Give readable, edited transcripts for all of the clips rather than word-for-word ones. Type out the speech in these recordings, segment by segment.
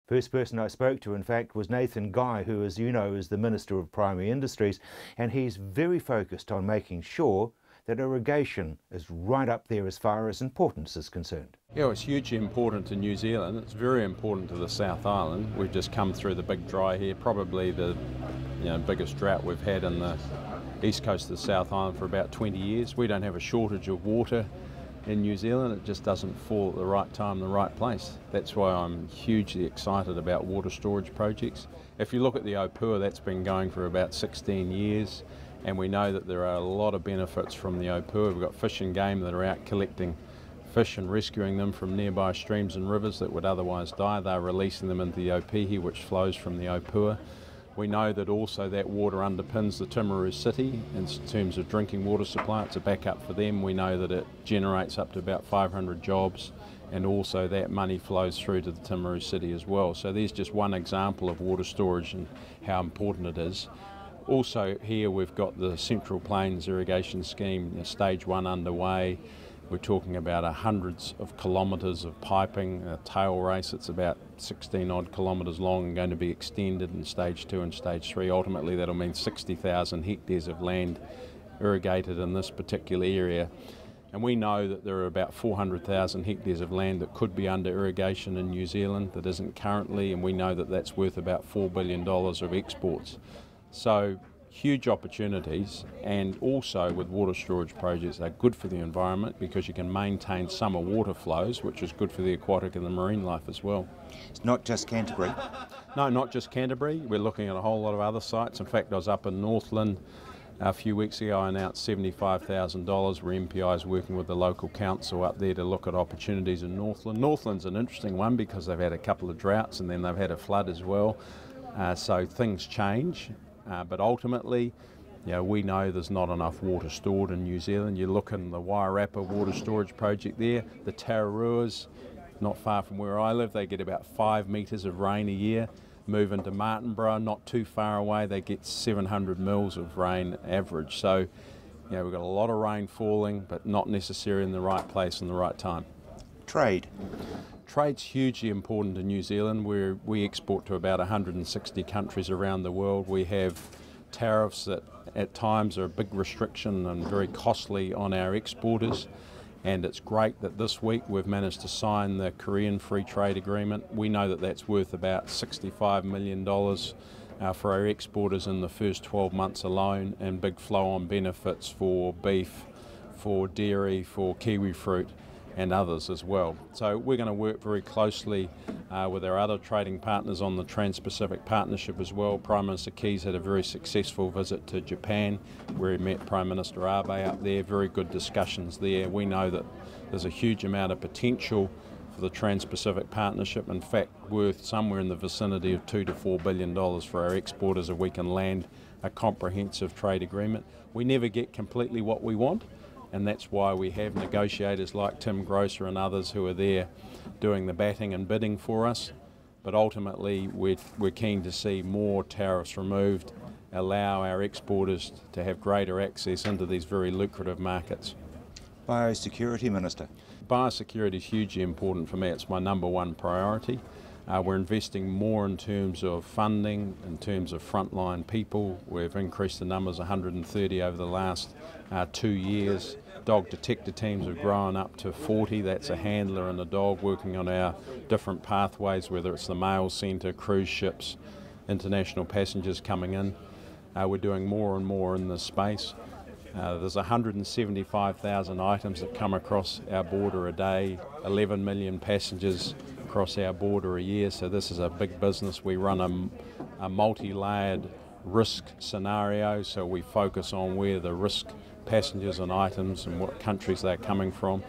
First person I spoke to, in fact, was Nathan Guy, who, as you know, is the Minister of Primary Industries, and he's very focused on making sure that irrigation is right up there as far as importance is concerned. Yeah, it's hugely important to New Zealand. It's very important to the South Island. We've just come through the big dry here, probably the biggest drought we've had in the east coast of the South Island for about 20 years. We don't have a shortage of water in New Zealand. It just doesn't fall at the right time, the right place. That's why I'm hugely excited about water storage projects. If you look at the Opua, that's been going for about 16 years, and we know that there are a lot of benefits from the Opua. We've got fish and game that are out collecting fish and rescuing them from nearby streams and rivers that would otherwise die. They're releasing them into the Opihi, which flows from the Opua. We know that also that water underpins the Timaru city in terms of drinking water supply. It's a backup for them. We know that it generates up to about 500 jobs, and also that money flows through to the Timaru city as well. So there's just one example of water storage and how important it is. Also here we've got the Central Plains Irrigation Scheme, stage 1 underway. We're talking about hundreds of kilometres of piping, a tail race that's about 16 odd kilometres long and going to be extended in stage 2 and stage 3. Ultimately that'll mean 60,000 hectares of land irrigated in this particular area. And we know that there are about 400,000 hectares of land that could be under irrigation in New Zealand that isn't currently, and we know that that's worth about $4 billion of exports. So huge opportunities, and also with water storage projects, they're good for the environment because you can maintain summer water flows, which is good for the aquatic and the marine life as well. It's not just Canterbury? No, not just Canterbury. We're looking at a whole lot of other sites. In fact, I was up in Northland a few weeks ago. I announced $75,000 where MPI is working with the local council up there to look at opportunities in Northland. Northland's an interesting one because they've had a couple of droughts and then they've had a flood as well. So things change. But ultimately, we know there's not enough water stored in New Zealand. You look in the Wairarapa water storage project there, the Tararuas, not far from where I live, they get about 5 metres of rain a year. Move into Martinborough, not too far away, they get 700 mils of rain average. So, we've got a lot of rain falling, but not necessarily in the right place and the right time. Trade. Trade's hugely important to New Zealand. We export to about 160 countries around the world. We have tariffs that at times are a big restriction and very costly on our exporters. And it's great that this week we've managed to sign the Korean Free Trade Agreement. We know that that's worth about $65 million for our exporters in the first 12 months alone, and big flow-on benefits for beef, for dairy, for kiwi fruit, and others as well. So we're going to work very closely with our other trading partners on the Trans-Pacific Partnership as well. Prime Minister Keys had a very successful visit to Japan where he met Prime Minister Abe up there. Very good discussions there. We know that there's a huge amount of potential for the Trans-Pacific Partnership, in fact worth somewhere in the vicinity of $2 to $4 billion for our exporters if we can land a comprehensive trade agreement. We never get completely what we want, and that's why we have negotiators like Tim Grosser and others who are there doing the batting and bidding for us. But ultimately we're keen to see more tariffs removed, allow our exporters to have greater access into these very lucrative markets. Biosecurity Minister. Biosecurity is hugely important for me. It's my #1 priority. We're investing more in terms of funding, in terms of frontline people. We've increased the numbers 130 over the last 2 years. Dog detector teams have grown up to 40. That's a handler and a dog working on our different pathways, whether it's the mail centre, cruise ships, international passengers coming in. We're doing more and more in this space. There's 175,000 items that come across our border a day, 11 million passengers across our border a year, so this is a big business. We run a multi-layered risk scenario, so we focus on where the risk passengers and items and what countries they're coming from.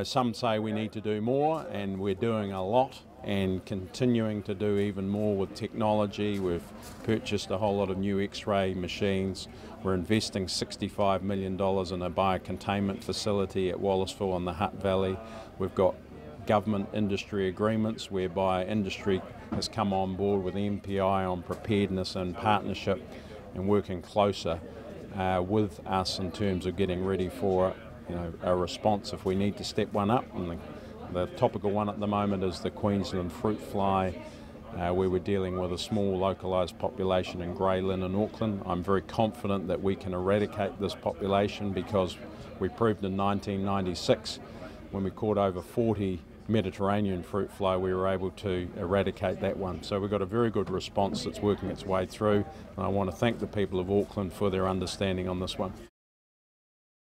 Some say we need to do more, and we're doing a lot and continuing to do even more with technology. We've purchased a whole lot of new X-ray machines. We're investing $65 million in a biocontainment facility at Wallaceville in the Hutt Valley. We've got government industry agreements whereby industry has come on board with MPI on preparedness and partnership and working closer with us in terms of getting ready for a response if we need to step one up. And the topical one at the moment is the Queensland fruit fly we were dealing with a small localised population in grey lynn in Auckland. I'm very confident that we can eradicate this population because we proved in 1996 when we caught over 40 Mediterranean fruit fly, we were able to eradicate that one. So we've got a very good response that's working its way through, and I want to thank the people of Auckland for their understanding on this one.